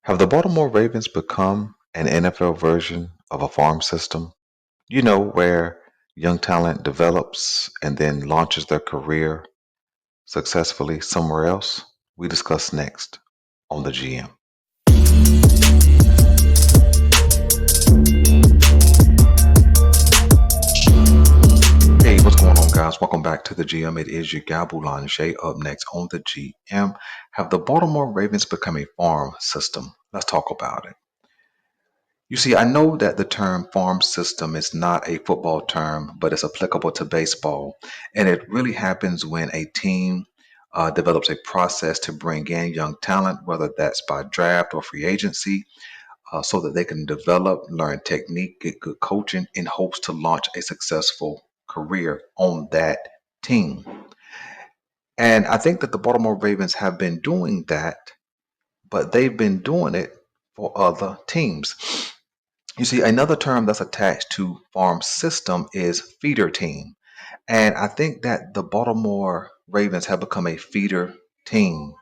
Have the Baltimore Ravens become an NFL version of a farm system? Where young talent develops and then launches their career successfully somewhere else? We discuss next on the GM. Hey, what's going on, guys? Welcome back to the GM. It is your guy, Boulanger. Up next on the GM, have the Baltimore Ravens become a farm system? Let's talk about it. You see, I know that the term farm system is not a football term, but it's applicable to baseball. And it really happens when a team develops a process to bring in young talent, whether that's by draft or free agency, so that they can develop, learn technique, get good coaching in hopes to launch a successful career on that team. And I think that the Baltimore Ravens have been doing that, but they've been doing it for other teams. You see, another term that's attached to farm system is feeder team. And I think that the Baltimore Ravens have become a feeder team.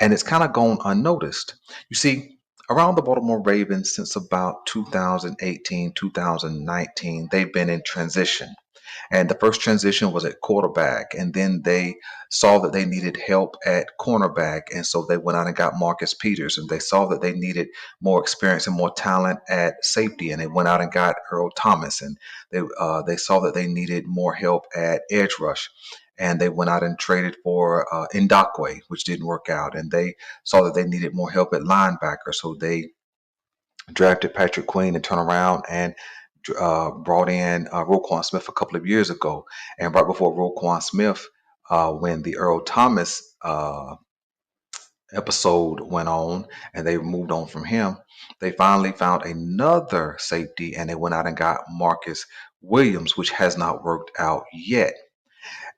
And it's kind of gone unnoticed. You see, around the Baltimore Ravens since about 2018, 2019, they've been in transition. And the first transition was at quarterback. And then they saw that they needed help at cornerback. And so they went out and got Marcus Peters. And they saw that they needed more experience and more talent at safety. And they went out and got Earl Thomas. And they saw that they needed more help at edge rush. And they went out and traded for Ndakwe, which didn't work out. And they saw that they needed more help at linebacker. So they drafted Patrick Queen and turned around and brought in Roquan Smith a couple of years ago. And right before Roquan Smith, when the Earl Thomas episode went on and they moved on from him, they finally found another safety and they went out and got Marcus Williams, which has not worked out yet.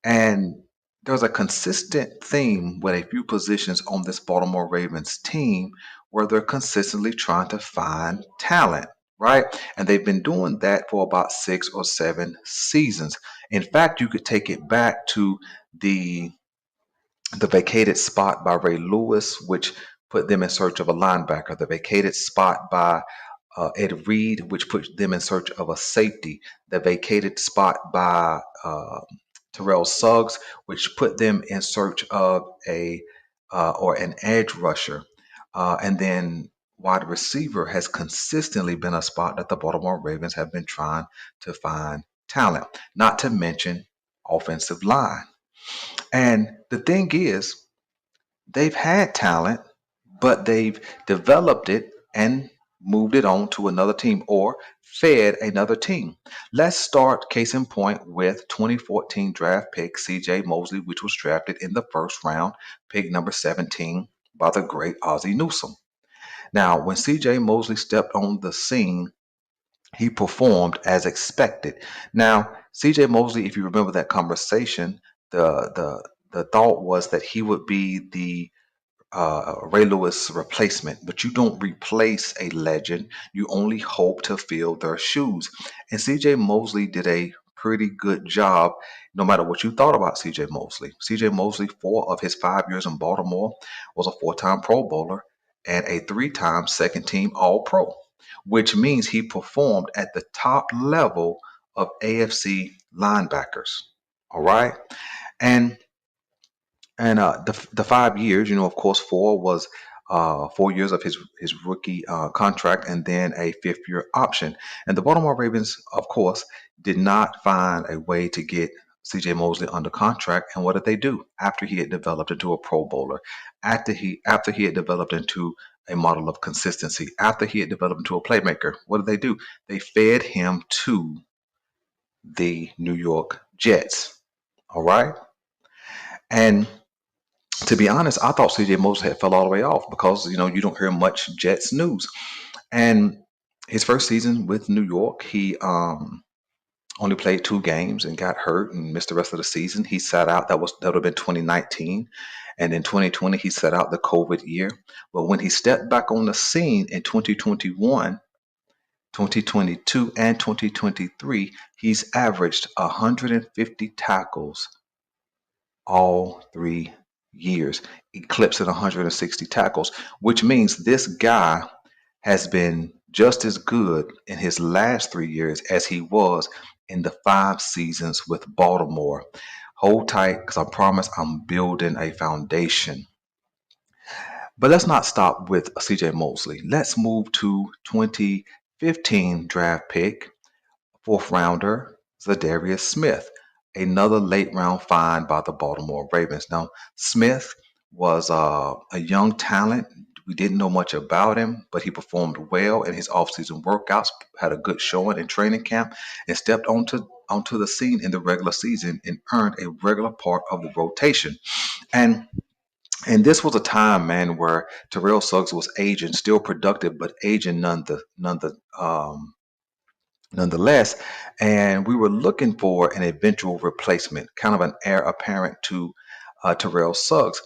And there's a consistent theme with a few positions on this Baltimore Ravens team where they're consistently trying to find talent, right? And they've been doing that for about 6 or 7 seasons. In fact, you could take it back to the the vacated spot by Ray Lewis, which put them in search of a linebacker, the vacated spot by Ed Reed, which put them in search of a safety, the vacated spot by Terrell Suggs, which put them in search of a or an edge rusher, and then wide receiver has consistently been a spot that the Baltimore Ravens have been trying to find talent. Not to mention offensive line. And the thing is, they've had talent, but they've developed it and moved it on to another team or fed another team. Let's start case in point with 2014 draft pick CJ Mosley, which was drafted in the first round, pick number 17 by the great Ozzie Newsome. Now, when CJ Mosley stepped on the scene, he performed as expected. Now, CJ Mosley, if you remember that conversation, the thought was that he would be the Ray Lewis replacement, but you don't replace a legend. You only hope to fill their shoes. And CJ Mosley did a pretty good job, no matter what you thought about CJ Mosley. CJ Mosley, 4 of his 5 years in Baltimore, was a 4-time Pro Bowler and a 3-time second team All Pro, which means he performed at the top level of AFC linebackers. All right. And the 5 years, of course, four was 4 years of his rookie contract, and then a fifth-year option. And the Baltimore Ravens, of course, did not find a way to get C.J. Mosley under contract. And what did they do after he had developed into a Pro Bowler? After he had developed into a model of consistency, after he had developed into a playmaker, what did they do? They fed him to the New York Jets. All right, and to be honest, I thought CJ Mosley had fell all the way off because you don't hear much Jets news. And his first season with New York, he only played 2 games and got hurt and missed the rest of the season. He sat out. That would have been 2019, and in 2020 he sat out the COVID year. But when he stepped back on the scene in 2021, 2022, and 2023, he's averaged 150 tackles all 3 years, eclipsing 160 tackles, which means this guy has been just as good in his last 3 years as he was in the 5 seasons with Baltimore. Hold tight because I promise I'm building a foundation. But let's not stop with CJ Mosley. Let's move to 2015 draft pick, fourth rounder, Za'Darius Smith, another late round find by the Baltimore Ravens. Now, Smith was a young talent. We didn't know much about him, but he performed well in his offseason workouts, had a good showing in training camp, and stepped onto the scene in the regular season and earned a regular part of the rotation. And this was a time, man, where Terrell Suggs was aging, still productive, but aging nonetheless. And we were looking for an eventual replacement, kind of an heir apparent to Terrell Suggs.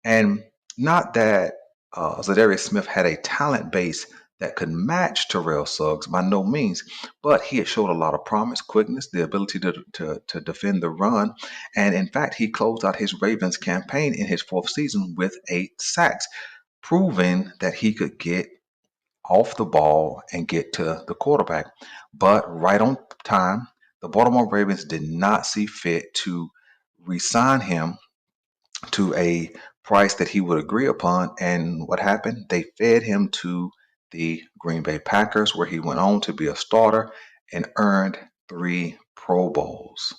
And not that Za'Darius Smith had a talent base that could match Terrell Suggs by no means, but he had showed a lot of promise, quickness, the ability to defend the run. And in fact, he closed out his Ravens campaign in his fourth season with 8 sacks, proving that he could get off the ball and get to the quarterback. But right on time, the Baltimore Ravens did not see fit to re-sign him to a price that he would agree upon. And what happened? They fed him to the Green Bay Packers, where he went on to be a starter and earned 3 Pro Bowls.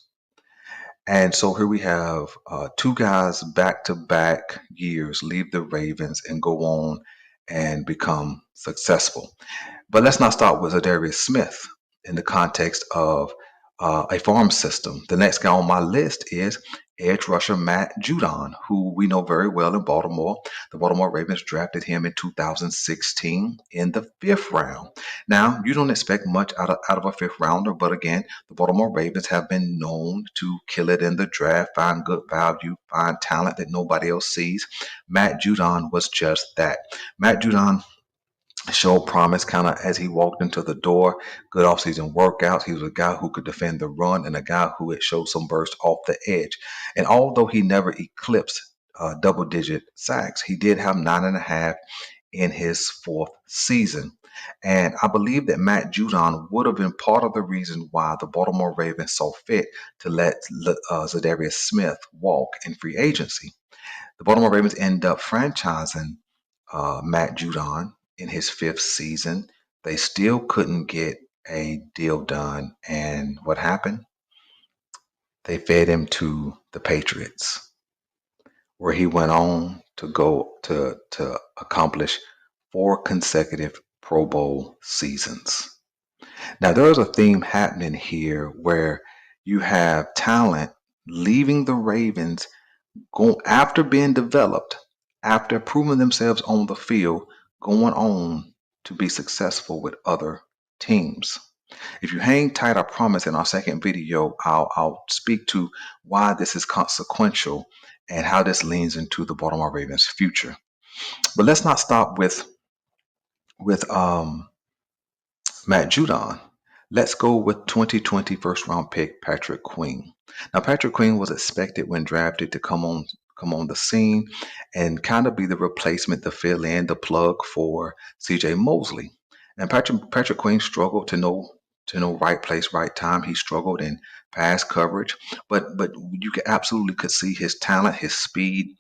And so here we have two guys back to back years leave the Ravens and go on and become successful. But let's not start with Za'Darius Smith in the context of a farm system. The next guy on my list is edge rusher Matt Judon, who we know very well in Baltimore. The Baltimore Ravens drafted him in 2016 in the fifth round. Now, you don't expect much out of a fifth rounder, but again, the Baltimore Ravens have been known to kill it in the draft, find good value, find talent that nobody else sees. Matt Judon was just that. Matt Judon showed promise kind of as he walked into the door. Good offseason workouts. He was a guy who could defend the run and a guy who had showed some burst off the edge. And although he never eclipsed double digit sacks, he did have 9.5 in his fourth season. And I believe that Matt Judon would have been part of the reason why the Baltimore Ravens saw fit to let Za'Darius Smith walk in free agency. The Baltimore Ravens end up franchising Matt Judon in his fifth season. They still couldn't get a deal done. And what happened? They fed him to the Patriots, where he went on to go to accomplish 4 consecutive Pro Bowl seasons. Now, there's a theme happening here where you have talent leaving the Ravens go after being developed, after proving themselves on the field, going on to be successful with other teams. If you hang tight, I promise in our second video, I'll speak to why this is consequential and how this leans into the Baltimore Ravens' future. But let's not stop with Matt Judon. Let's go with 2020 first round pick Patrick Queen. Now, Patrick Queen was expected when drafted to come on the scene and kind of be the replacement, the fill in, the plug for CJ Mosley. And Patrick Queen struggled to know right place, right time. He struggled in pass coverage, but you absolutely could see his talent, his speed,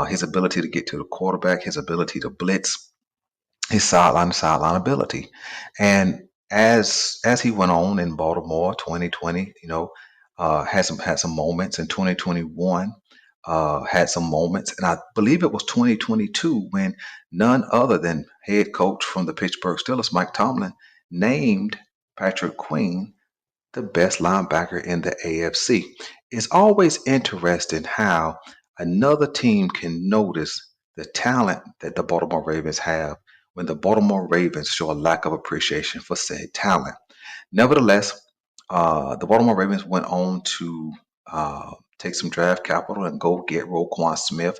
his ability to get to the quarterback, his ability to blitz, his sideline to sideline ability. And as he went on in Baltimore, 2020, had some moments in 2021. Had some moments, and I believe it was 2022 when none other than head coach from the Pittsburgh Steelers, Mike Tomlin, named Patrick Queen the best linebacker in the AFC. It's always interesting how another team can notice the talent that the Baltimore Ravens have when the Baltimore Ravens show a lack of appreciation for said talent. Nevertheless, the Baltimore Ravens went on to take some draft capital and go get Roquan Smith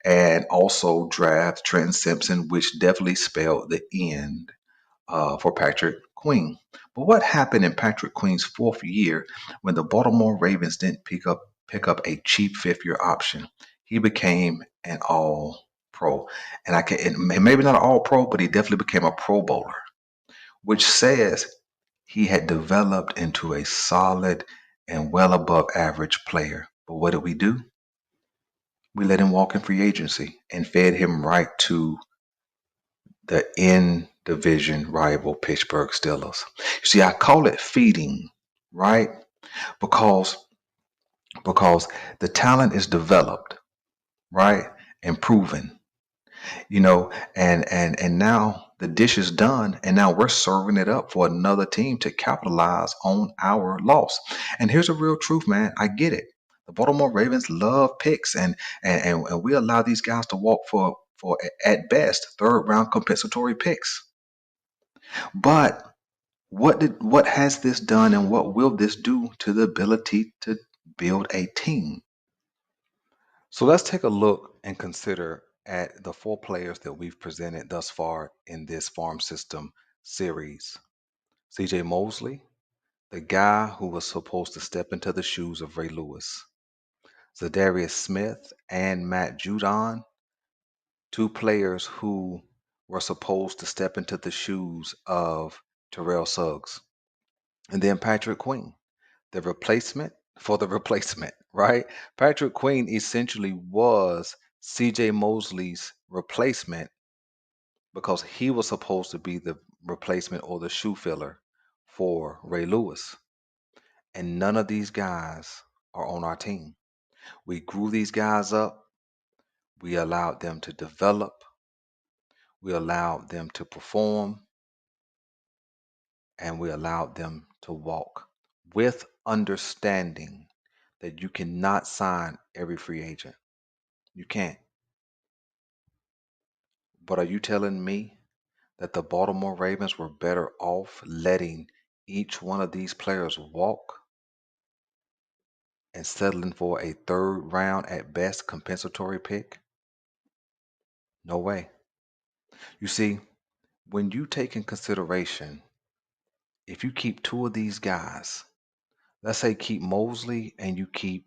and also draft Trenton Simpson, which definitely spelled the end for Patrick Queen. But what happened in Patrick Queen's fourth year when the Baltimore Ravens didn't pick up a cheap fifth year option? he became an all pro. And maybe not an all pro, but he definitely became a pro bowler, which says he had developed into a solid and well above average player. But what did we do? We let him walk in free agency and fed him right to the in division rival Pittsburgh Steelers. You see, I call it feeding, right? Because because the talent is developed, right? And proven, and now the dish is done, and now we're serving it up for another team to capitalize on our loss. And here's the real truth, man. I get it. The Baltimore Ravens love picks, and we allow these guys to walk for at best third round compensatory picks. But what has this done, and what will this do to the ability to build a team? So let's take a look and consider at the four players that we've presented thus far in this farm system series. CJ Mosley, the guy who was supposed to step into the shoes of Ray Lewis. Za'Darius Smith and Matt Judon, two players who were supposed to step into the shoes of Terrell Suggs. And then Patrick Queen, the replacement for the replacement, right? Patrick Queen essentially was CJ Mosley's replacement because he was supposed to be the replacement or the shoe filler for Ray Lewis. And none of these guys are on our team. We grew these guys up, we allowed them to develop, we allowed them to perform, and we allowed them to walk with understanding that you cannot sign every free agent. You can't. But are you telling me that the Baltimore Ravens were better off letting each one of these players walk and settling for a third round at best compensatory pick? No way. You see, when you take in consideration, if you keep two of these guys, let's say keep Mosley and you keep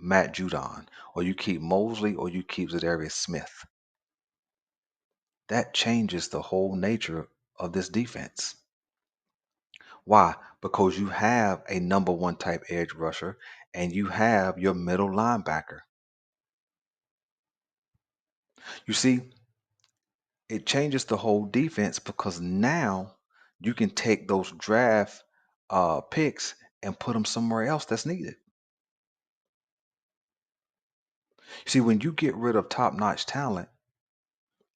Matt Judon, or you keep Mosley or you keep Za'Darius Smith, that changes the whole nature of this defense. Why? Because you have a number one type edge rusher and you have your middle linebacker. You see, it changes the whole defense because now you can take those draft picks and put them somewhere else that's needed. You see, when you get rid of top-notch talent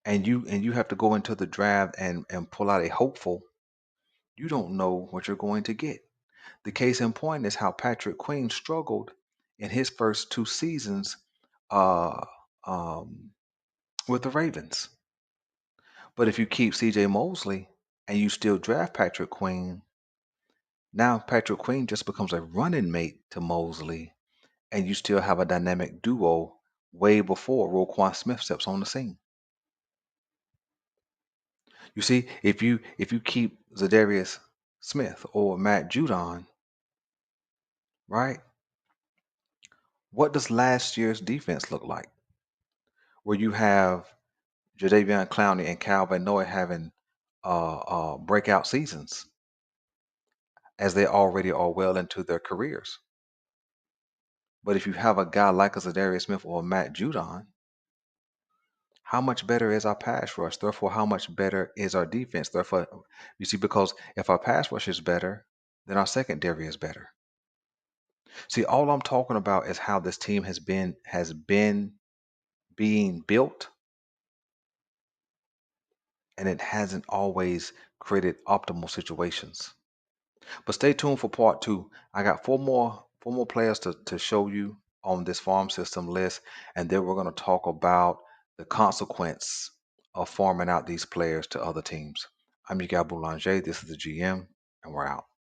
and you have to go into the draft and pull out a hopeful, you don't know what you're going to get. The case in point is how Patrick Queen struggled in his first two seasons uh, um, with the Ravens. But if you keep CJ Mosley and you still draft Patrick Queen, now Patrick Queen just becomes a running mate to Mosley, and you still have a dynamic duo way before Roquan Smith steps on the scene. You see, if you keep Za'Darius Smith or Matt Judon, right? What does last year's defense look like? Where you have Jadeveon Clowney and Cal Van Noy having breakout seasons as they already are well into their careers. But if you have a guy like a Za'Darius Smith or a Matt Judon, how much better is our pass rush? Therefore, how much better is our defense? Therefore, you see, because if our pass rush is better, then our secondary is better. See, all I'm talking about is how this team has been being built, and it hasn't always created optimal situations. But stay tuned for part two. I got four more players to show you on this farm system list, and then we're going to talk about the consequence of farming out these players to other teams. I'm your guy Boulanger. This is the GM, and we're out.